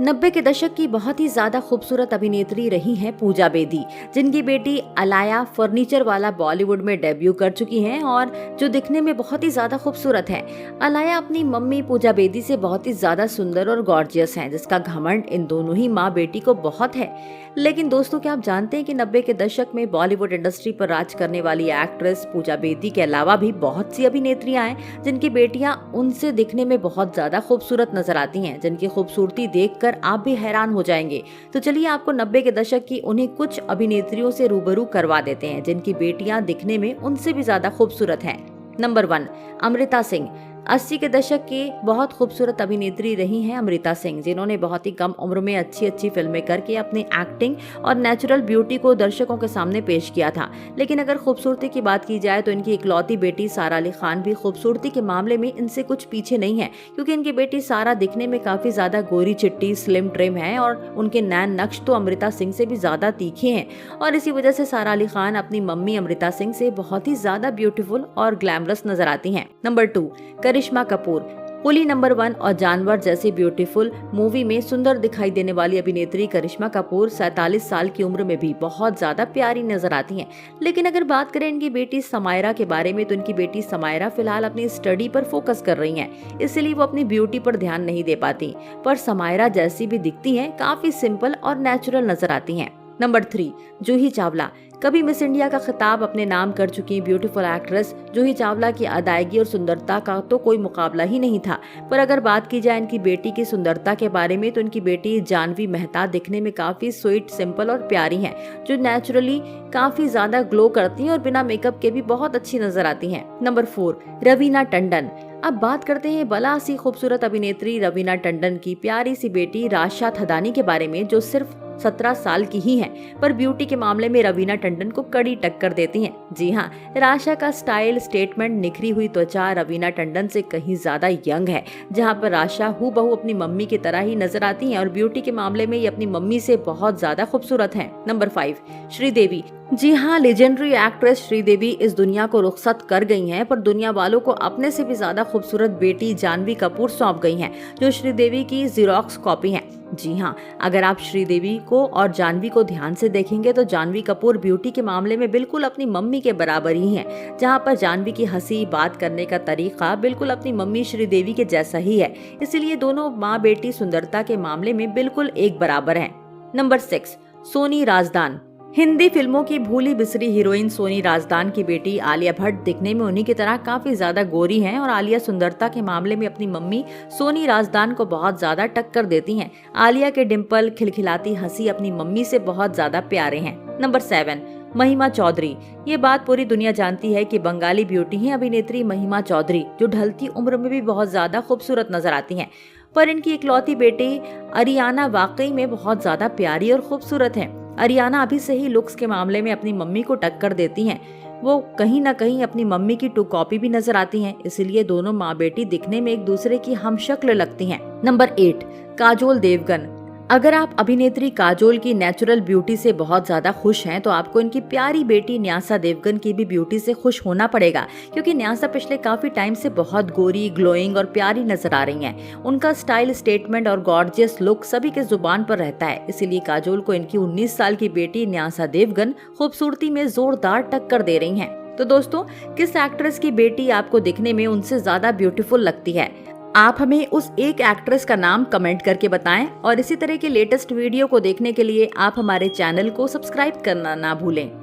90 के दशक की बहुत ही ज्यादा खूबसूरत अभिनेत्री रही हैं पूजा बेदी, जिनकी बेटी अलाया फर्नीचर वाला बॉलीवुड में डेब्यू कर चुकी हैं और जो दिखने में बहुत ही ज्यादा खूबसूरत है। अलाया अपनी मम्मी पूजा बेदी से बहुत ही ज्यादा सुंदर और गॉर्जियस हैं, जिसका घमंड इन दोनों ही माँ बेटी को बहुत है। लेकिन दोस्तों, क्या आप जानते हैं कि 90 के दशक में बॉलीवुड इंडस्ट्री पर राज करने वाली एक्ट्रेस पूजा बेदी के अलावा भी बहुत सी अभिनेत्रियां हैं जिनकी बेटियां उनसे दिखने में बहुत ज्यादा खूबसूरत नजर आती हैं, जिनकी खूबसूरती देखकर आप भी हैरान हो जाएंगे। तो चलिए आपको 90 के दशक की उन्हीं कुछ अभिनेत्रियों से रूबरू करवा देते हैं जिनकी बेटियां दिखने में उनसे भी ज्यादा खूबसूरत हैं। नंबर 1, अमृता सिंह। 80 के दशक की बहुत खूबसूरत अभिनेत्री रही हैं अमृता सिंह, जिन्होंने बहुत ही कम उम्र में अच्छी अच्छी फिल्में करके अपनी एक्टिंग और नेचुरल ब्यूटी को दर्शकों के सामने पेश किया था। लेकिन अगर खूबसूरती की बात की जाए तो इनकी इकलौती बेटी सारा अली खान भी खूबसूरती के मामले में इनसे कुछ पीछे नहीं है, क्योंकि इनकी बेटी सारा दिखने में काफी ज्यादा गोरी चिट्टी स्लिम ट्रिम है और उनके नैन नक्श तो अमृता सिंह से भी ज्यादा तीखे हैं। और इसी वजह से सारा अली खान अपनी मम्मी अमृता सिंह से बहुत ही ज्यादा ब्यूटीफुल और ग्लैमरस नजर आती हैं। नंबर 2, करिश्मा कपूर। कुली नंबर 1 और जानवर जैसी ब्यूटीफुल मूवी में सुंदर दिखाई देने वाली अभिनेत्री करिश्मा कपूर 47 साल की उम्र में भी बहुत ज्यादा प्यारी नजर आती हैं। लेकिन अगर बात करें इनकी बेटी समायरा के बारे में तो इनकी बेटी समायरा फिलहाल अपनी स्टडी पर फोकस कर रही हैं, इसलिए वो अपनी ब्यूटी पर ध्यान नहीं दे पाती। पर समायरा जैसी भी दिखती हैं, काफी सिंपल और नेचुरल नजर आती हैं। नंबर 3, जूही चावला। कभी मिस इंडिया का खिताब अपने नाम कर चुकी ब्यूटीफुल एक्ट्रेस जूही चावला की अदायगी और सुंदरता का तो कोई मुकाबला ही नहीं था। पर अगर बात की जाए इनकी बेटी की सुंदरता के बारे में तो इनकी बेटी जानवी मेहता दिखने में काफी स्वीट, सिंपल और प्यारी हैं, जो नेचुरली काफी ज्यादा ग्लो करती हैं और बिना मेकअप के भी बहुत अच्छी नजर आती हैं। नंबर 4, रवीना टंडन। अब बात करते हैं भला सी खूबसूरत अभिनेत्री रवीना टंडन की प्यारी सी बेटी राशा थदानी के बारे में, जो सिर्फ 17 साल की ही हैं, पर ब्यूटी के मामले में रवीना टंडन को कड़ी टक्कर देती हैं। जी हाँ, राशा का स्टाइल, स्टेटमेंट, निखरी हुई त्वचा रवीना टंडन से कहीं ज्यादा यंग है, जहाँ पर राशा हूबहू अपनी मम्मी की तरह ही नजर आती हैं और ब्यूटी के मामले में ये अपनी मम्मी से बहुत ज्यादा खूबसूरत हैं। नंबर 5, श्रीदेवी। जी हाँ, लेजेंडरी एक्ट्रेस श्रीदेवी इस दुनिया को रुखसत कर गई हैं, पर दुनिया वालों को अपने से भी ज्यादा खूबसूरत बेटी जानवी कपूर सौंप गई हैं, जो श्रीदेवी की जीरोक्स कॉपी हैं। जी हाँ, अगर आप श्रीदेवी को और जानवी को ध्यान से देखेंगे तो जानवी कपूर ब्यूटी के मामले में बिल्कुल अपनी मम्मी के बराबर ही हैं, जहाँ पर जानवी की हंसी, बात करने का तरीका बिल्कुल अपनी मम्मी श्रीदेवी के जैसा ही है। इसलिए दोनों माँ बेटी सुंदरता के मामले में बिल्कुल एक बराबर हैं। नंबर 6, सोनी राजदान। हिंदी फिल्मों की भूली बिसरी हीरोइन सोनी राजदान की बेटी आलिया भट्ट दिखने में उन्हीं की तरह काफी ज्यादा गोरी हैं और आलिया सुंदरता के मामले में अपनी मम्मी सोनी राजदान को बहुत ज्यादा टक्कर देती हैं। आलिया के डिम्पल, खिलखिलाती हंसी अपनी मम्मी से बहुत ज्यादा प्यारे हैं। नंबर 7, महिमा चौधरी। ये बात पूरी दुनिया जानती है कि बंगाली ब्यूटी है अभिनेत्री महिमा चौधरी, जो ढलती उम्र में भी बहुत ज्यादा खूबसूरत नजर आती हैं। पर इनकी इकलौती बेटी अरियाना वाकई में बहुत ज्यादा प्यारी और खूबसूरत है। अरियाना अभी से ही लुक्स के मामले में अपनी मम्मी को टक्कर देती हैं। वो कहीं ना कहीं अपनी मम्मी की टू कॉपी भी नजर आती हैं, इसलिए दोनों माँ बेटी दिखने में एक दूसरे की हमशक्ल लगती हैं। नंबर 8, काजोल देवगन। अगर आप अभिनेत्री काजोल की नेचुरल ब्यूटी से बहुत ज्यादा खुश हैं तो आपको इनकी प्यारी बेटी न्यासा देवगन की भी ब्यूटी से खुश होना पड़ेगा, क्योंकि न्यासा पिछले काफी टाइम से बहुत गोरी, ग्लोइंग और प्यारी नजर आ रही हैं। उनका स्टाइल, स्टेटमेंट और गॉर्जियस लुक सभी के जुबान पर रहता है, इसीलिए काजोल को इनकी 19 साल की बेटी न्यासा देवगन खूबसूरती में जोरदार टक्कर दे रही हैं। तो दोस्तों, किस एक्ट्रेस की बेटी आपको दिखने में उनसे ज्यादा ब्यूटीफुल लगती है? आप हमें उस एक एक्ट्रेस का नाम कमेंट करके बताएं और इसी तरह के लेटेस्ट वीडियो को देखने के लिए आप हमारे चैनल को सब्सक्राइब करना ना भूलें।